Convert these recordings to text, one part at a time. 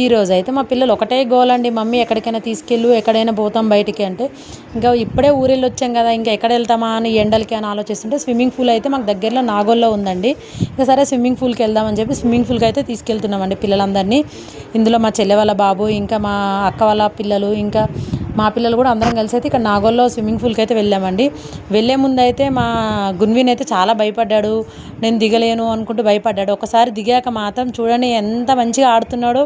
ఈరోజు అయితే మా పిల్లలు ఒకటే గోల్ అండి, మమ్మీ ఎక్కడికైనా తీసుకెళ్ళు, ఎక్కడైనా పోతాం బయటికి అంటే. ఇంకా ఇప్పుడే ఊరెళ్ళి వచ్చాం కదా, ఇంకా ఎక్కడ వెళ్తామా అని ఎండలకి అని ఆలోచిస్తుంటే స్విమ్మింగ్ పూల్ అయితే మాకు దగ్గరలో నాగోల్లో ఉందండి. ఇంకా సరే స్విమ్మింగ్ పూల్కి వెళ్దామని చెప్పి స్విమ్మింగ్ పూల్కి అయితే తీసుకెళ్తున్నామండి పిల్లలందరినీ. ఇందులో మా చెల్లె వాళ్ళ బాబు, ఇంకా మా అక్క వాళ్ళ పిల్లలు, ఇంకా మా పిల్లలు కూడా అందరం కలిసి అయితే ఇక్కడ నాగోల్లో స్విమ్మింగ్ పూల్కి అయితే వెళ్ళామండి. వెళ్ళే ముందు అయితే మా గున్విన్ అయితే చాలా భయపడ్డాడు, నేను దిగలేను అనుకుంటూ భయపడ్డాడు. ఒకసారి దిగాక మాత్రం చూడండి ఎంత మంచిగా ఆడుతున్నాడో.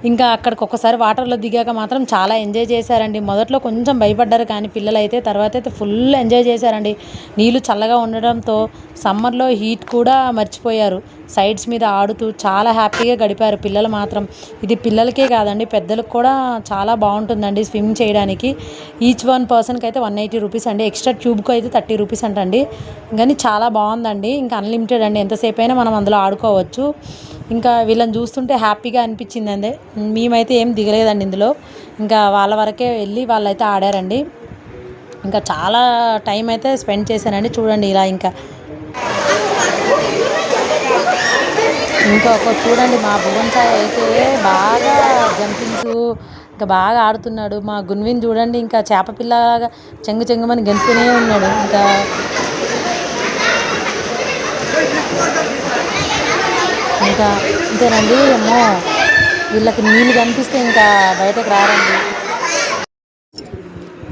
ఇంకా అక్కడికి ఒక్కసారి వాటర్లో దిగాక మాత్రం చాలా ఎంజాయ్ చేశారండి. మొదట్లో కొంచెం భయపడ్డారు కానీ పిల్లలు అయితే తర్వాత అయితే ఫుల్ ఎంజాయ్ చేశారండి. నీళ్ళు చల్లగా ఉండడంతో సమ్మర్లో హీట్ కూడా మర్చిపోయారు. సైడ్స్ మీద ఆడుతూ చాలా హ్యాపీగా గడిపారు పిల్లలు మాత్రం. ఇది పిల్లలకే కాదండి, పెద్దలకు కూడా చాలా బాగుంటుందండి స్విమ్ చేయడానికి. ఈచ్ వన్ పర్సన్కి అయితే 180 రూపీస్ అండి, ఎక్స్ట్రా ట్యూబ్కి అయితే 30 రూపీస్ అంటండి. కానీ చాలా బాగుందండి, ఇంకా అన్లిమిటెడ్ అండి, ఎంతసేపు అయినా మనం అందులో ఆడుకోవచ్చు. ఇంకా వీళ్ళని చూస్తుంటే హ్యాపీగా అనిపించింది అండి. మేమైతే ఏం దిగలేదండి ఇందులో, ఇంకా వాళ్ళ వరకే వెళ్ళి వాళ్ళైతే ఆడారండి. ఇంకా చాలా టైం అయితే స్పెండ్ చేశానండి. చూడండి ఇలా ఇంకా ఒక చూడండి మా భువన్ సాయి అయితే బాగా జంపింగ్స్ ఇంకా బాగా ఆడుతున్నాడు. మా గున్విన్ చూడండి ఇంకా చేప పిల్లగా చెంగుమని గెంతుతూనే ఉన్నాడు. ఇంకా అంతేనండి. ఏమో వీళ్ళకి నీళ్ళు కనిపిస్తే ఇంకా బయటకు రారండి.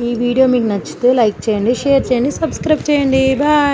ఈ వీడియో మీకు నచ్చితే లైక్ చేయండి, షేర్ చేయండి, సబ్స్క్రైబ్ చేయండి. బాయ్.